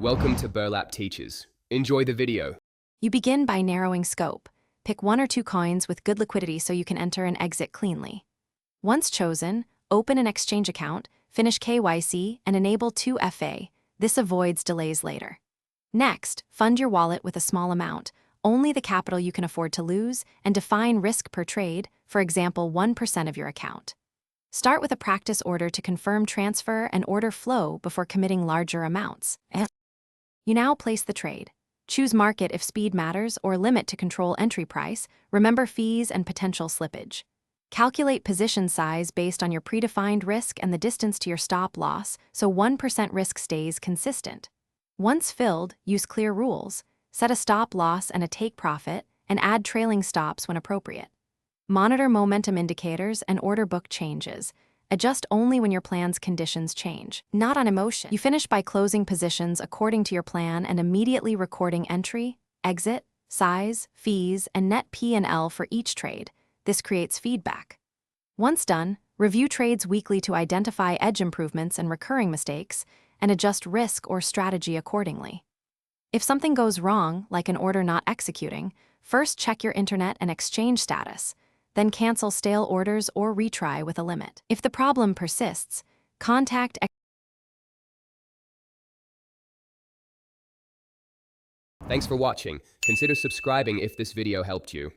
Welcome to Burlap Teachers. Enjoy the video. You begin by narrowing scope. Pick one or two coins with good liquidity so you can enter and exit cleanly. Once chosen, open an exchange account, finish KYC, and enable 2FA. This avoids delays later. Next, fund your wallet with a small amount, only the capital you can afford to lose, and define risk per trade, for example 1% of your account. Start with a practice order to confirm transfer and order flow before committing larger amounts. You now place the trade. Choose market if speed matters or limit to control entry price. Remember fees and potential slippage. Calculate position size based on your predefined risk and the distance to your stop loss so 1% risk stays consistent. Once filled, use clear rules. Set a stop loss and a take profit, and add trailing stops when appropriate. Monitor momentum indicators and order book changes. Adjust only when your plan's conditions change, not on emotion. You finish by closing positions according to your plan and immediately recording entry, exit, size, fees, and net P&L for each trade. This creates feedback. Once done, review trades weekly to identify edge improvements and recurring mistakes, and adjust risk or strategy accordingly. If something goes wrong, like an order not executing, first check your internet and exchange status. Then cancel stale orders or retry with a limit. If the problem persists, contact. Thanks for watching. Consider subscribing if this video helped you.